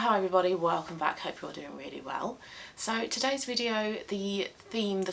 Hi everybody, welcome back. Hope you're doing really well. So today's video, the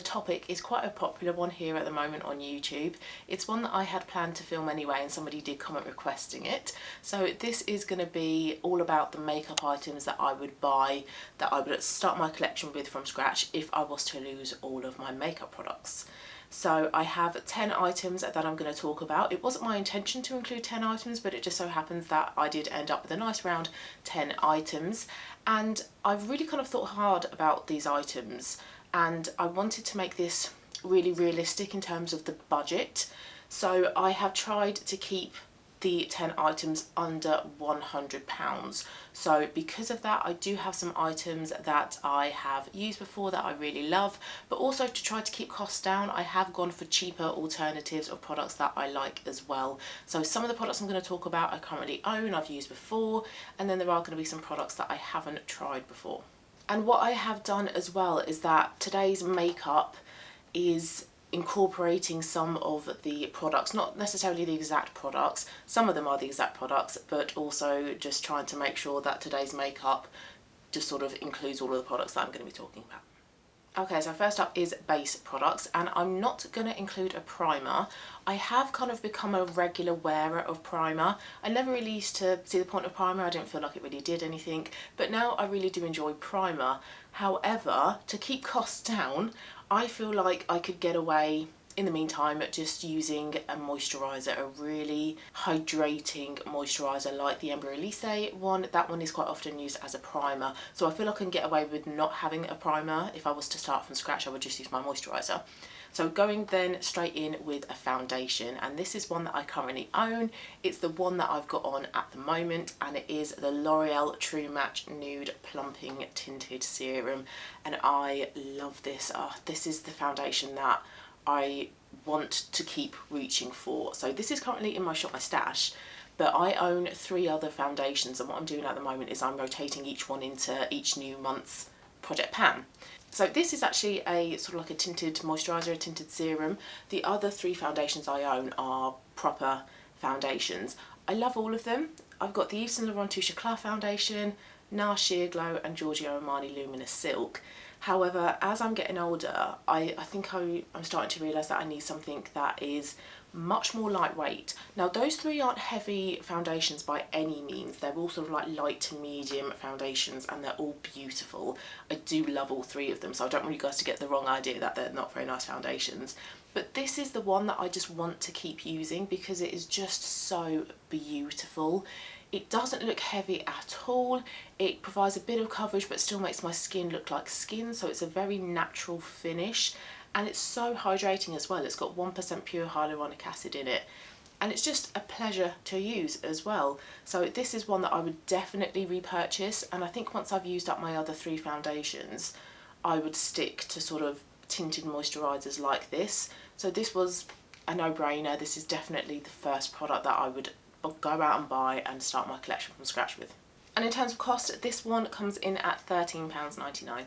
topic is quite a popular one here at the moment on YouTube. It's one that I had planned to film anyway and somebody did comment requesting it. So this is going to be all about the makeup items that I would buy, that I would start my collection with from scratch if I was to lose all of my makeup products. So I have 10 items that I'm going to talk about. It wasn't my intention to include 10 items, but it just so happens that I did end up with a nice round 10 items. And I've really kind of thought hard about these items, and I wanted to make this really realistic in terms of the budget. So I have tried to keep the 10 items under £100. So because of that, I do have some items that I have used before that I really love, but also to try to keep costs down, I have gone for cheaper alternatives of products that I like as well. So some of the products I'm going to talk about I currently own, I've used before, and then there are going to be some products that I haven't tried before. And what I have done as well is that today's makeup is incorporating some of the products, not necessarily the exact products, some of them are the exact products, but also just trying to make sure that today's makeup just sort of includes all of the products that I'm going to be talking about. Okay, so first up is base products, and I'm not going to include a primer. I have kind of become a regular wearer of primer. I never really used to see the point of primer, I didn't feel like it really did anything, but now I really do enjoy primer. However, to keep costs down, I feel like I could get away in the meantime just using a moisturiser, a really hydrating moisturiser like the Elise one. That one is quite often used as a primer, so I feel I can get away with not having a primer. If I was to start from scratch, I would just use my moisturiser. So going then straight in with a foundation, and this is one that I currently own. It's the one that I've got on at the moment, and it is the L'Oreal True Match Nude Plumping Tinted Serum, and I love this. This is the foundation that I want to keep reaching for. So this is currently in my Shop My Stash, but I own 3 other foundations, and what I'm doing at the moment is I'm rotating each one into each new month's project pan. So this is actually a sort of like a tinted moisturiser, a tinted serum. The other 3 foundations I own are proper foundations. I love all of them. I've got the Yves Saint Laurent Touche Eclat foundation, NARS Sheer Glow and Giorgio Armani Luminous Silk. However, as I'm getting older, I think I'm starting to realise that I need something that is much more lightweight. Now those 3 aren't heavy foundations by any means, they're all sort of like light to medium foundations, and they're all beautiful. I do love all 3 of them, so I don't want you guys to get the wrong idea that they're not very nice foundations. But this is the one that I just want to keep using because it is just so beautiful. It doesn't look heavy at all. It provides a bit of coverage but still makes my skin look like skin, so it's a very natural finish, and it's so hydrating as well. It's got 1% pure hyaluronic acid in it, and it's just a pleasure to use as well. So this is one that I would definitely repurchase, and I think once I've used up my other 3 foundations, I would stick to sort of tinted moisturisers like this. So this was a no-brainer. This is definitely the first product that I would go out and buy and start my collection from scratch with. And in terms of cost, this one comes in at £13.99.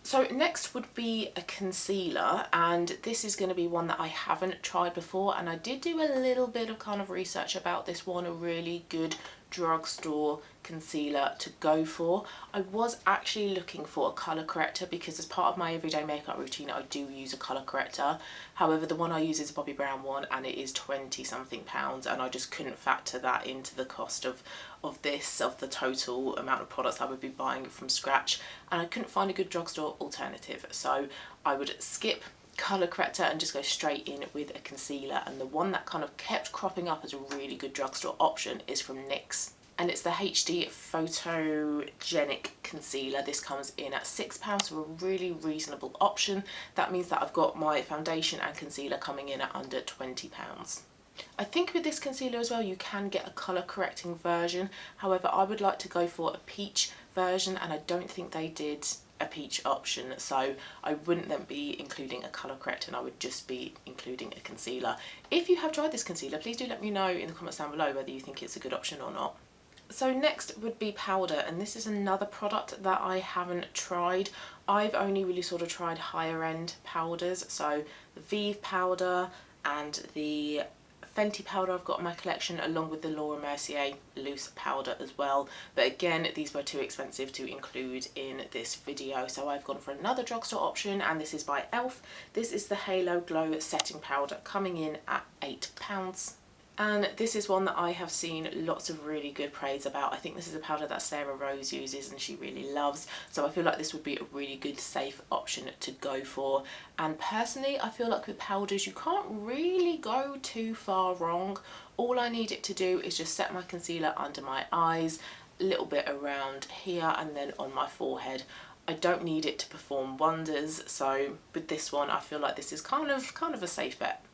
So next would be a concealer, and this is going to be one that I haven't tried before, and I did do a little bit of kind of research about this one, a really good drugstore concealer to go for. I was actually looking for a colour corrector because as part of my everyday makeup routine I do use a colour corrector. However, the one I use is a Bobbi Brown one, and it is £20 something, and I just couldn't factor that into the cost of the total amount of products I would be buying from scratch, and I couldn't find a good drugstore alternative, so I would skip colour corrector and just go straight in with a concealer. And the one that kind of kept cropping up as a really good drugstore option is from NYX, and it's the HD Photogenic Concealer. This comes in at £6, so a really reasonable option. That means that I've got my foundation and concealer coming in at under £20. I think with this concealer as well you can get a colour correcting version, however I would like to go for a peach version, and I don't think they did a peach option, so I wouldn't then be including a colour corrector, and I would just be including a concealer. If you have tried this concealer, please do let me know in the comments down below whether you think it's a good option or not. So next would be powder, and this is another product that I haven't tried. I've only really sort of tried higher end powders, so the Vive powder and the Fenty powder I've got in my collection, along with the Laura Mercier loose powder as well. But again, these were too expensive to include in this video, so I've gone for another drugstore option, and this is by ELF. This is the Halo Glow setting powder, coming in at £8. And this is one that I have seen lots of really good praise about. I think this is a powder that Sarah Rose uses and she really loves. So I feel like this would be a really good, safe option to go for. And personally, I feel like with powders, you can't really go too far wrong. All I need it to do is just set my concealer under my eyes, a little bit around here, and then on my forehead. I don't need it to perform wonders. So with this one, I feel like this is kind of a safe bet.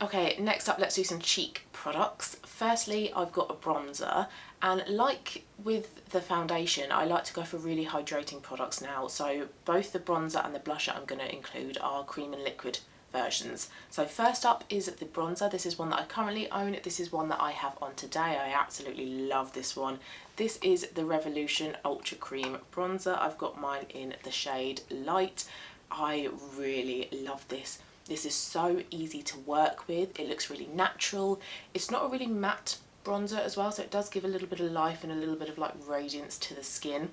Okay, next up, let's do some cheek products. Firstly, I've got a bronzer, and like with the foundation, I like to go for really hydrating products now. So both the bronzer and the blusher I'm going to include are cream and liquid versions. So first up is the bronzer. This is one that I currently own. This is one that I have on today. I absolutely love this one. This is the Revolution Ultra Cream Bronzer. I've got mine in the shade Light. I really love this. This is so easy to work with. It looks really natural. It's not a really matte bronzer as well, so it does give a little bit of life and a little bit of like radiance to the skin.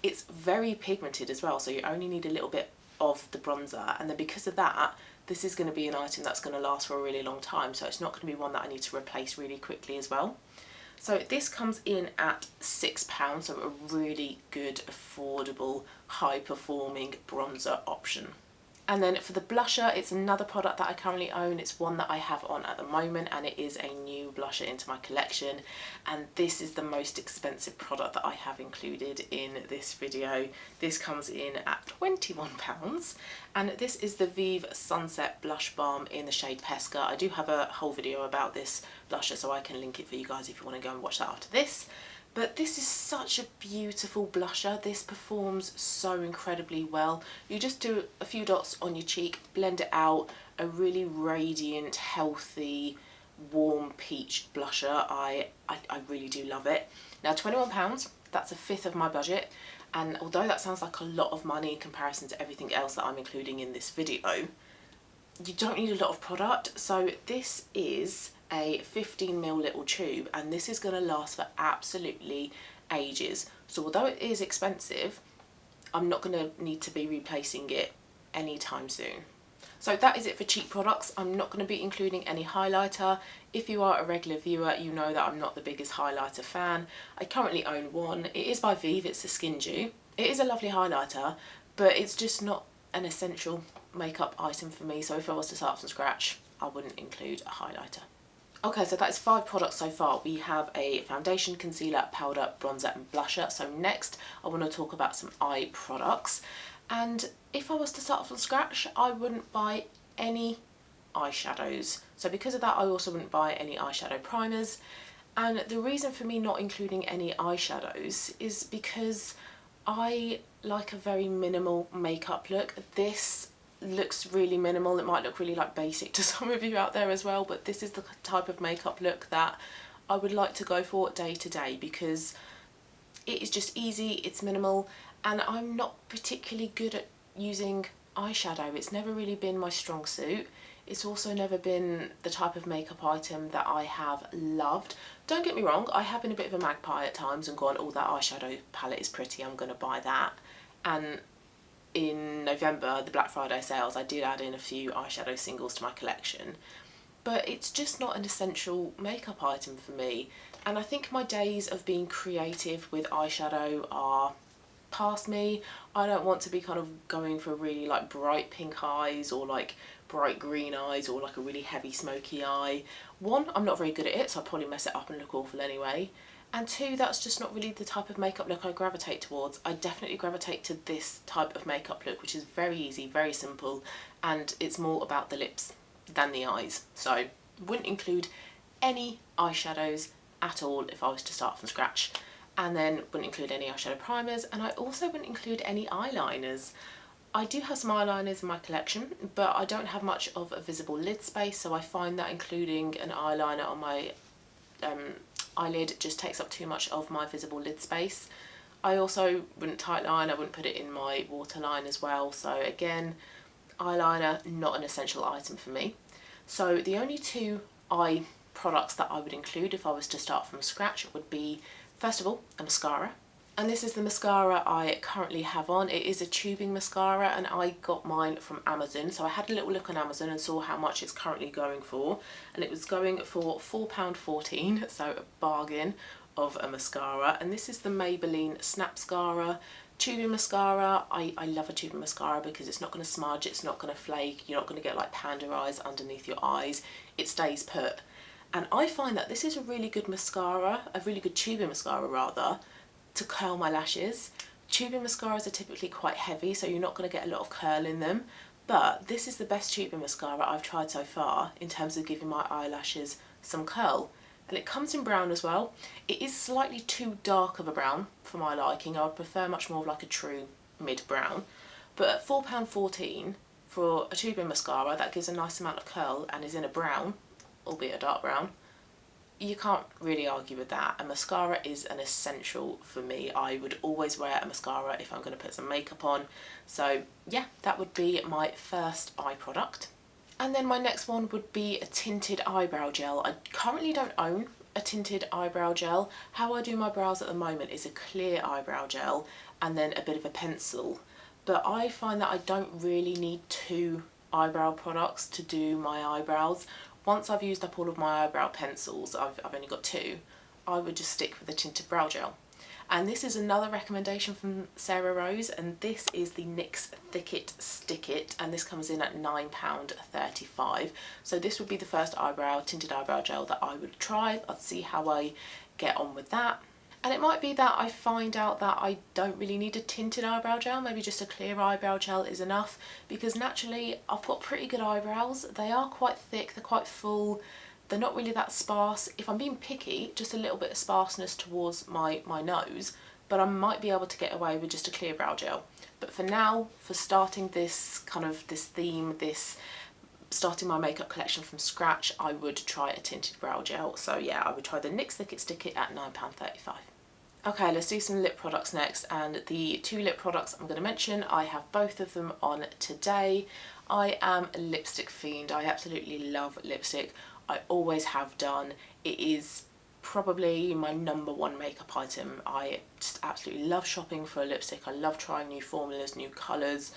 It's very pigmented as well, so you only need a little bit of the bronzer, and then because of that, this is going to be an item that's going to last for a really long time, so it's not going to be one that I need to replace really quickly as well. So this comes in at £6, so a really good, affordable, high-performing bronzer option. And then for the blusher, it's another product that I currently own. It's one that I have on at the moment, and it is a new blusher into my collection. And this is the most expensive product that I have included in this video. This comes in at £21, and this is the Vive Sunset Blush Balm in the shade Pesca. I do have a whole video about this blusher, so I can link it for you guys if you want to go and watch that after this. But this is such a beautiful blusher. This performs so incredibly well. You just do a few dots on your cheek, blend it out, a really radiant, healthy, warm peach blusher. I really do love it. Now £21, that's a fifth of my budget. And although that sounds like a lot of money in comparison to everything else that I'm including in this video, you don't need a lot of product. So this is a 15ml little tube, and this is going to last for absolutely ages. So although it is expensive, I'm not going to need to be replacing it anytime soon. So that is it for cheap products. I'm not going to be including any highlighter. If you are a regular viewer, you know that I'm not the biggest highlighter fan. I currently own one. It is by Vive, it's the Skin Dew. It is a lovely highlighter, but it's just not an essential makeup item for me. So if I was to start from scratch, I wouldn't include a highlighter. Okay, so that is 5 products so far. We have a foundation, concealer, powder, bronzer and blusher. So next I want to talk about some eye products. And if I was to start from scratch, I wouldn't buy any eyeshadows. So because of that, I also wouldn't buy any eyeshadow primers. And the reason for me not including any eyeshadows is because I like a very minimal makeup look. This looks really minimal. It might look really like basic to some of you out there as well, but this is the type of makeup look that I would like to go for day to day, because it is just easy, it's minimal, and I'm not particularly good at using eyeshadow. It's never really been my strong suit. It's also never been the type of makeup item that I have loved. Don't get me wrong, I have been a bit of a magpie at times and gone, oh, that eyeshadow palette is pretty, I'm going to buy that. And in November, the Black Friday sales, I did add in a few eyeshadow singles to my collection, but it's just not an essential makeup item for me. And I think my days of being creative with eyeshadow are past me. I don't want to be kind of going for really like bright pink eyes or like bright green eyes or like a really heavy smoky eye. One, I'm not very good at it, so I'll probably mess it up and look awful anyway. And two, that's just not really the type of makeup look I gravitate towards. I definitely gravitate to this type of makeup look, which is very easy, very simple, and it's more about the lips than the eyes. So wouldn't include any eyeshadows at all if I was to start from scratch. And then wouldn't include any eyeshadow primers, and I also wouldn't include any eyeliners. I do have some eyeliners in my collection, but I don't have much of a visible lid space, so I find that including an eyeliner on my eyelid just takes up too much of my visible lid space. I also wouldn't tightline, I wouldn't put it in my waterline as well, so again, eyeliner, not an essential item for me. So the only two eye products that I would include if I was to start from scratch would be, first of all, a mascara. And this is the mascara I currently have on. It is a tubing mascara and I got mine from Amazon. So I had a little look on Amazon and saw how much it's currently going for. And it was going for £4.14, so a bargain of a mascara. And this is the Maybelline Snapscara tubing mascara. I love a tubing mascara because it's not going to smudge, it's not going to flake, you're not going to get like panda eyes underneath your eyes. It stays put. And I find that this is a really good mascara, a really good tubing mascara rather, to curl my lashes. Tubing mascaras are typically quite heavy, so you're not going to get a lot of curl in them, but this is the best tubing mascara I've tried so far in terms of giving my eyelashes some curl. And it comes in brown as well. It is slightly too dark of a brown for my liking. I would prefer much more of like a true mid brown, but at £4.14 for a tubing mascara that gives a nice amount of curl and is in a brown, albeit a dark brown, you can't really argue with that. A mascara is an essential for me. I would always wear a mascara if I'm going to put some makeup on. So yeah, that would be my first eye product. And then my next one would be a tinted eyebrow gel. I currently don't own a tinted eyebrow gel. How I do my brows at the moment is a clear eyebrow gel and then a bit of a pencil. But I find that I don't really need two eyebrow products to do my eyebrows. Once I've used up all of my eyebrow pencils, I've only got two, I would just stick with the tinted brow gel. And this is another recommendation from Sarah Rose, and this is the NYX Thick It Stick It, and this comes in at £9.35. So this would be the first tinted eyebrow gel that I would try. I'd see how I get on with that. And it might be that I find out that I don't really need a tinted eyebrow gel, maybe just a clear eyebrow gel is enough, because naturally I've got pretty good eyebrows. They are quite thick, they're quite full, they're not really that sparse. If I'm being picky, just a little bit of sparseness towards my nose, but I might be able to get away with just a clear brow gel. But for now, for starting this theme, starting my makeup collection from scratch, I would try a tinted brow gel. So yeah, I would try the NYX Thick It Stick It at £9.35. Okay, let's do some lip products next, and the two lip products I'm going to mention, I have both of them on today. I am a lipstick fiend. I absolutely love lipstick. I always have done. It is probably my #1 makeup item. I just absolutely love shopping for a lipstick. I love trying new formulas, new colours,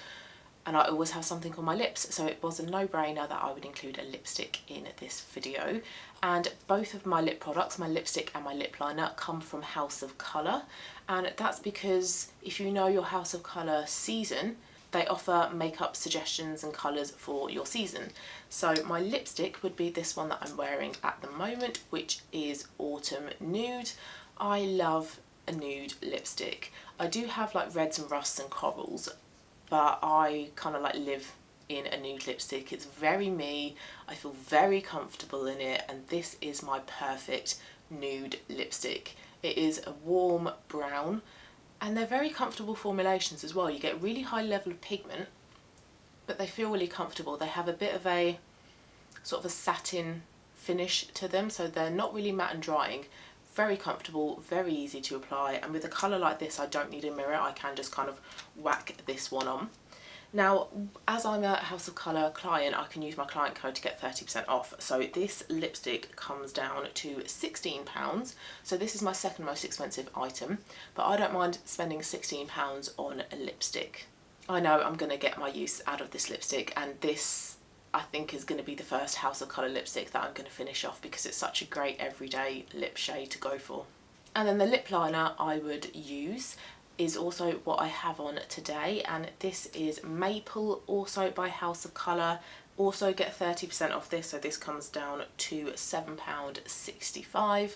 and I always have something on my lips, so it was a no-brainer that I would include a lipstick in this video. And both of my lip products, my lipstick and my lip liner, come from House of Colour, and that's because if you know your House of Colour season, they offer makeup suggestions and colours for your season. So my lipstick would be this one that I'm wearing at the moment, which is Autumn Nude. I love a nude lipstick. I do have like reds and rusts and corals, but I kind of like live in a nude lipstick. It's very me, I feel very comfortable in it, and this is my perfect nude lipstick. It is a warm brown, and they're very comfortable formulations as well. You get a really high level of pigment, but they feel really comfortable. They have a bit of a sort of a satin finish to them, so they're not really matte and drying. Very comfortable, very easy to apply, and with a colour like this I don't need a mirror, I can just kind of whack this one on. Now, as I'm a House of Colour client, I can use my client code to get 30% off. So this lipstick comes down to £16. So this is my second most expensive item, but I don't mind spending £16 on a lipstick. I know I'm going to get my use out of this lipstick, and this I think is going to be the first House of Colour lipstick that I'm going to finish off because it's such a great everyday lip shade to go for. And then the lip liner I would use is also what I have on today, and this is Maple, also by House of Colour. Also get 30% off this, so this comes down to £7.65.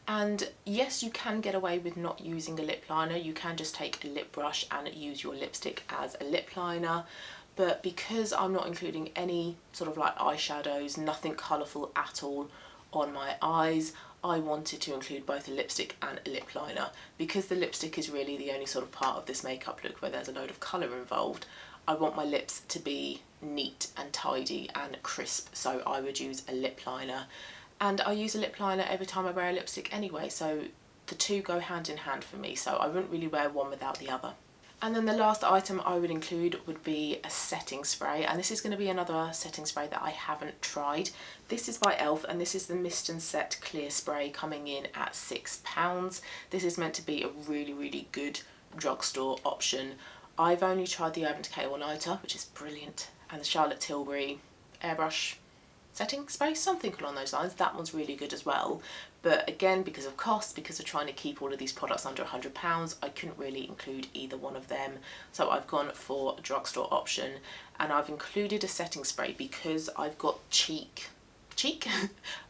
And yes, you can get away with not using a lip liner. You can just take a lip brush and use your lipstick as a lip liner. But because I'm not including any sort of like eyeshadows, nothing colourful at all on my eyes, I wanted to include both a lipstick and a lip liner. Because the lipstick is really the only sort of part of this makeup look where there's a load of colour involved, I want my lips to be neat and tidy and crisp, so I would use a lip liner. And I use a lip liner every time I wear a lipstick anyway, so the two go hand in hand for me, so I wouldn't really wear one without the other. And then the last item I would include would be a setting spray, and this is going to be another setting spray that I haven't tried. This is by e.l.f. and this is the Mist and Set Clear Spray, coming in at £6. This is meant to be a really good drugstore option. I've only tried the Urban Decay All Nighter, which is brilliant, and the Charlotte Tilbury Airbrush setting spray, something along those lines. That one's really good as well. But again, because of cost, because of trying to keep all of these products under £100, I couldn't really include either one of them. So I've gone for a drugstore option, and I've included a setting spray because I've got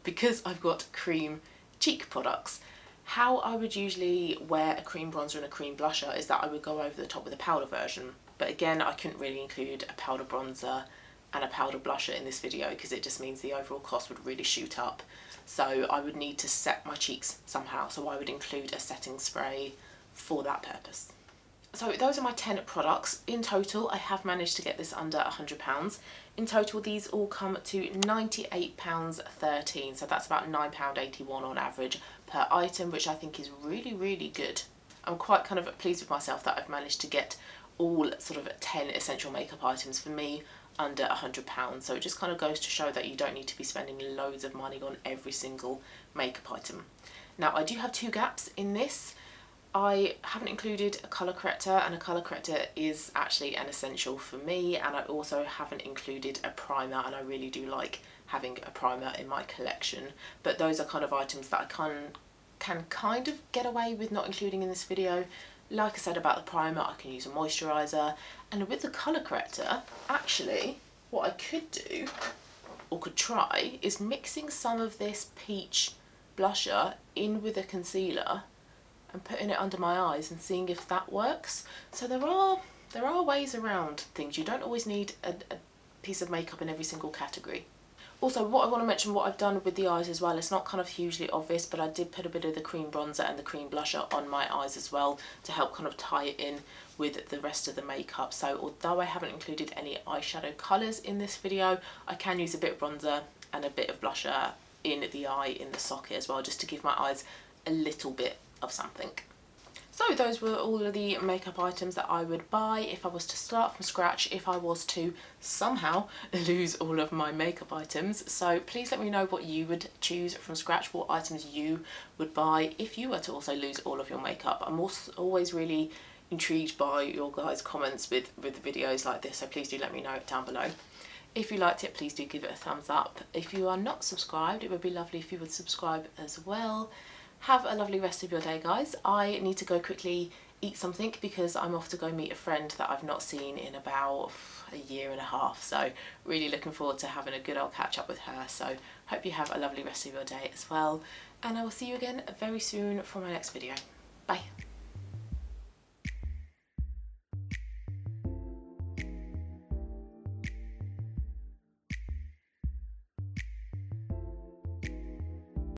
because I've got cream cheek products. How I would usually wear a cream bronzer and a cream blusher is that I would go over the top with a powder version. But again, I couldn't really include a powder bronzer and a powder blusher in this video because it just means the overall cost would really shoot up. So I would need to set my cheeks somehow, so I would include a setting spray for that purpose. So those are my 10 products. In total, I have managed to get this under £100. In total, these all come to £98.13, so that's about £9.81 on average per item, which I think is really good. I'm quite kind of pleased with myself that I've managed to get all sort of 10 essential makeup items for me under £100. So it just kind of goes to show that you don't need to be spending loads of money on every single makeup item. Now, I do have 2 gaps in this. I haven't included a colour corrector, and a colour corrector is actually an essential for me, and I also haven't included a primer, and I really do like having a primer in my collection. But those are kind of items that I can kind of get away with not including in this video. Like I said about the primer, I can use a moisturiser, and with the colour corrector, actually what I could do, or could try, is mixing some of this peach blusher in with a concealer and putting it under my eyes and seeing if that works. So there are ways around things. You don't always need a piece of makeup in every single category. Also, what I want to mention, what I've done with the eyes as well, it's not kind of hugely obvious, but I did put a bit of the cream bronzer and the cream blusher on my eyes as well to help kind of tie it in with the rest of the makeup. So although I haven't included any eyeshadow colours in this video, I can use a bit of bronzer and a bit of blusher in the eye, in the socket as well, just to give my eyes a little bit of something. So those were all of the makeup items that I would buy if I was to start from scratch, if I was to somehow lose all of my makeup items. So please let me know what you would choose from scratch, what items you would buy if you were to also lose all of your makeup. I'm also always really intrigued by your guys' comments with videos like this, so please do let me know down below. If you liked it, please do give it a thumbs up. If you are not subscribed, it would be lovely if you would subscribe as well. Have a lovely rest of your day, guys. I need to go quickly eat something because I'm off to go meet a friend that I've not seen in about a year and a half. So really looking forward to having a good old catch up with her. So hope you have a lovely rest of your day as well. And I will see you again very soon for my next video. Bye.